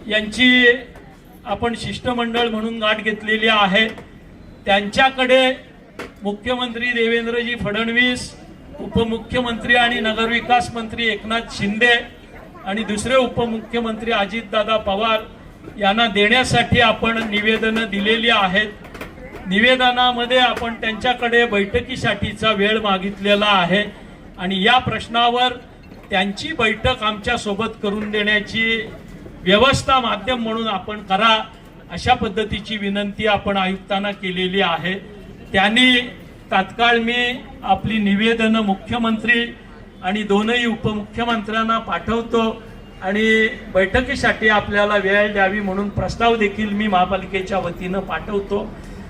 यांची आपण शिष्टमंडळ म्हणून गाठ घेतलेली आहे। त्यांच्याकडे मुख्यमंत्री देवेंद्रजी फडणवीस, उपमुख्यमंत्री आणि नगरविकास मंत्री एकनाथ शिंदे आणि दुसरे उपमुख्यमंत्री अजितदादा पवार यांना देण्यासाठी आपण निवेदन दिलेली आहेत। निवेदनामध्ये आपण त्यांच्याकडे बैठकीसाठीचा वेळ मागितलेला आहे आणि या प्रश्नावर त्यांची बैठक आमच्या सोबत करून देण्याची व्यवस्था माध्यम म्हणून आपण करा, अशा पद्धतीची विनंती आपण आयुक्तांना केलेली आहे। त्यांनी तात्काळ मी आपली निवेदन मुख्यमंत्री आणि दोनही उपमुख्यमंत्र्यांना पाठवतो आणि बैठकीसाठी आपल्याला वेळ द्यावी म्हणून प्रस्ताव देखील मी महापालिकेच्या वतीनं पाठवतो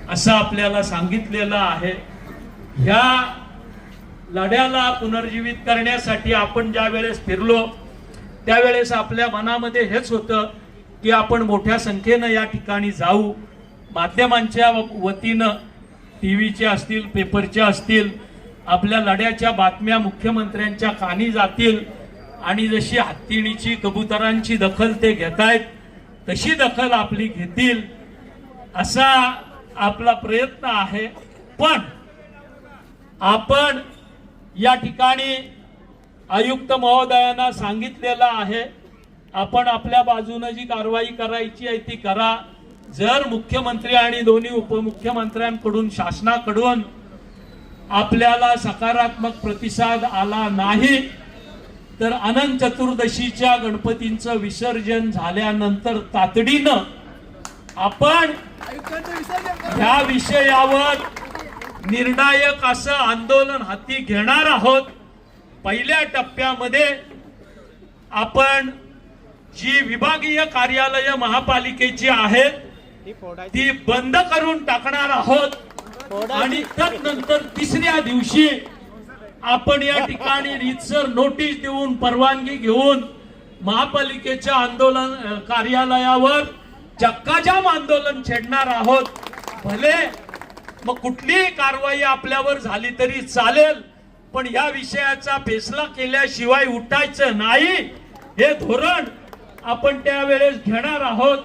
असं आपल्याला सांगितलेलं आहे। ह्या लढ्याला पुनर्जीवित करण्यासाठी आपण ज्या वेळेस फिरलो त्यावेळेस आपल्या मनामध्ये हेच होतं की आपण मोठ्या संख्येनं या ठिकाणी जाऊ, माध्यमांच्या वतीनं टीव्हीचे असतील, पेपरचे असतील, आपल्या लढ्याच्या बातम्या मुख्यमंत्र्यांच्या कानी जातील आणि जशी हत्तीणीची कबुतरांची दखल ते घेतायत तशी दखल आपली घेतील असा आपला प्रयत्न आहे। पण आपण या ठिकाणी आयुक्त महोदयांना सांगितलेलं आहे, आपण आपल्या बाजूने जी कारवाई करायची आहे ती करा। जर मुख्यमंत्री आणि दोन्ही उपमुख्यमंत्र्यांकडून शासनाकडून आपल्याला सकारात्मक प्रतिसाद आला नाही तर अनंत चतुर्दशीच्या गणपतींचं विसर्जन झाल्यानंतर तातडीनं आपण या विषयावर निर्णायक असं आंदोलन हाती घेणार आहोत। पहिल्या टप्प्यामध्ये आपण जी विभागीय कार्यालय महापालिकेची आहेत ती बंद करून टाकणार आहोत आणि त्यानंतर तिसऱ्या दिवशी आपण या ठिकाणी रीतसर नोटीस देऊन परवानगी घेऊन महापालिकेच्या आंदोलन कार्यालयावर चक्काजाम आंदोलन छेडणार आहोत। भले मग कुठलीही कारवाई आपल्यावर झाली तरी चालेल, पण या विषयाचा फैसला केल्याशिवाय उठायचं नाही हे धोरण आपण त्यावेळेस घेणार आहोत।